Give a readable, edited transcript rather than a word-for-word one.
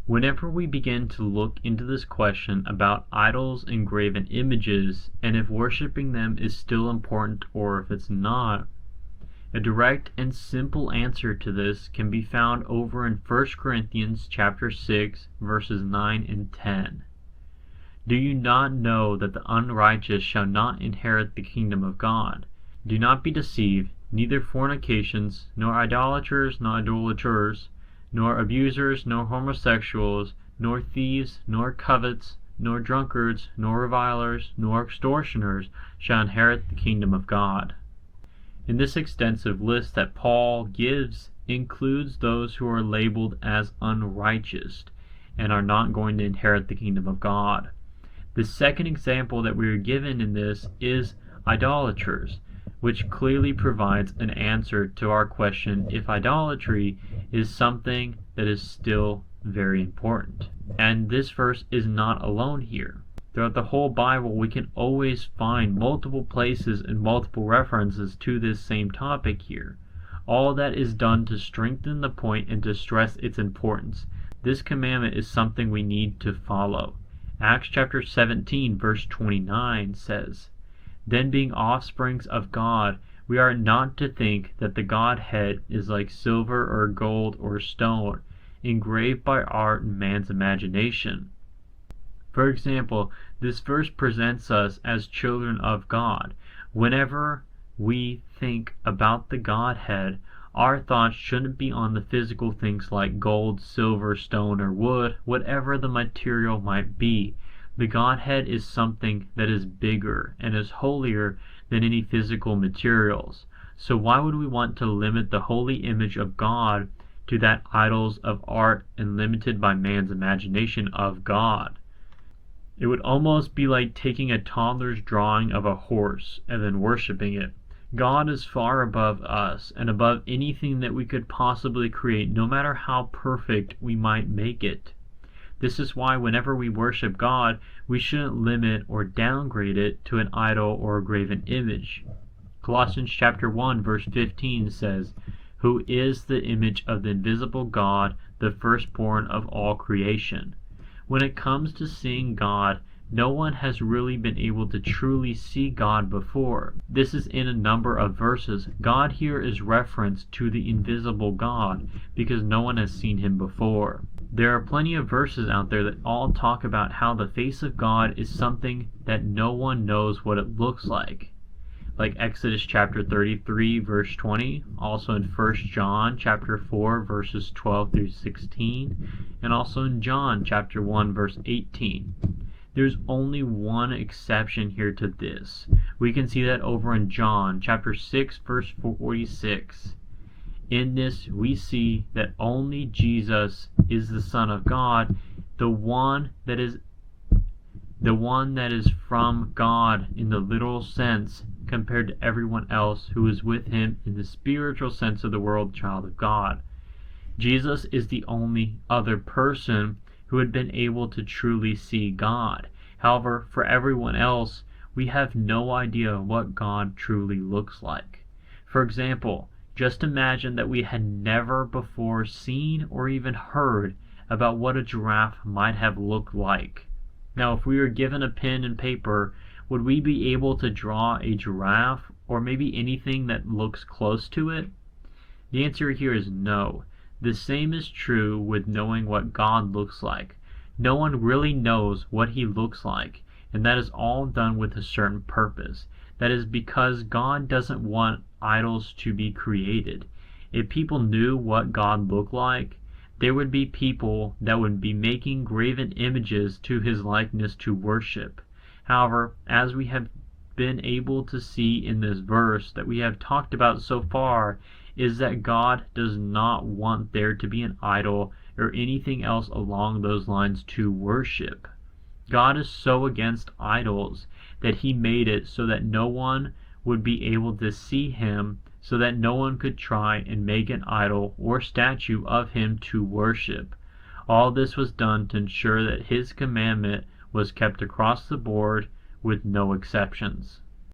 Whenever we begin to look into this question about idols and graven images, and if worshiping them is still important or if it's not, a direct and simple answer to this can be found over in 1 Corinthians chapter 6, verses 9 and 10. Do you not know that the unrighteous shall not inherit the kingdom of God? Do not be deceived, neither fornications, nor idolaters, nor idolaters, nor abusers, nor homosexuals, nor thieves, nor covets, nor drunkards, nor revilers, nor extortioners shall inherit the kingdom of God. In this extensive list that Paul gives includes those who are labeled as unrighteous and are not going to inherit the kingdom of God. The second example that we are given in this is idolaters, which clearly provides an answer to our question if idolatry is something that is still very important. And this verse is not alone here. Throughout the whole Bible, we can always find multiple places and multiple references to this same topic here. All that is done to strengthen the point and to stress its importance. This commandment is something we need to follow. Acts chapter 17 verse 29 says, "Then being offsprings of God, we are not to think that the Godhead is like silver or gold or stone, engraved by art and man's imagination." For example, this verse presents us as children of God. Whenever we think about the Godhead, our thoughts shouldn't be on the physical things like gold, silver, stone, or wood, whatever the material might be. The Godhead is something that is bigger and is holier than any physical materials. So why would we want to limit the holy image of God to that idols of art and limited by man's imagination of God? It would almost be like taking a toddler's drawing of a horse and then worshiping it. God is far above us and above anything that we could possibly create, no matter how perfect we might make it. This is why whenever we worship God, we shouldn't limit or downgrade it to an idol or a graven image. Colossians chapter 1 verse 15 says, "Who is the image of the invisible God, the firstborn of all creation." When it comes to seeing God, no one has really been able to truly see God before. This is in a number of verses. God here is referenced to the invisible God because no one has seen him before. There are plenty of verses out there that all talk about how the face of God is something that no one knows what it looks like Exodus chapter 33 verse 20, also in 1 John chapter 4 verses 12 through 16, and also in John chapter 1 verse 18. There's only one exception here to this. We can see that over in John chapter 6 verse 46. In this we see that only Jesus is the Son of God, the one that is from God in the literal sense, compared to everyone else who is with him in the spiritual sense of the word child of God. Jesus is the only other person who had been able to truly see God. However, for everyone else, we have no idea what God truly looks like. For example, just imagine that we had never before seen or even heard about what a giraffe might have looked like. Now, if we were given a pen and paper, would we be able to draw a giraffe or maybe anything that looks close to it? The answer here is no. The same is true with knowing what God looks like. No one really knows what he looks like, and that is all done with a certain purpose. That is because God doesn't want idols to be created. If people knew what God looked like, there would be people that would be making graven images to his likeness to worship. However, as we have been able to see in this verse that we have talked about so far, is that God does not want there to be an idol or anything else along those lines to worship. God is so against idols that he made it so that no one would be able to see him, so that no one could try and make an idol or statue of him to worship. All this was done to ensure that his commandment was kept across the board with no exceptions.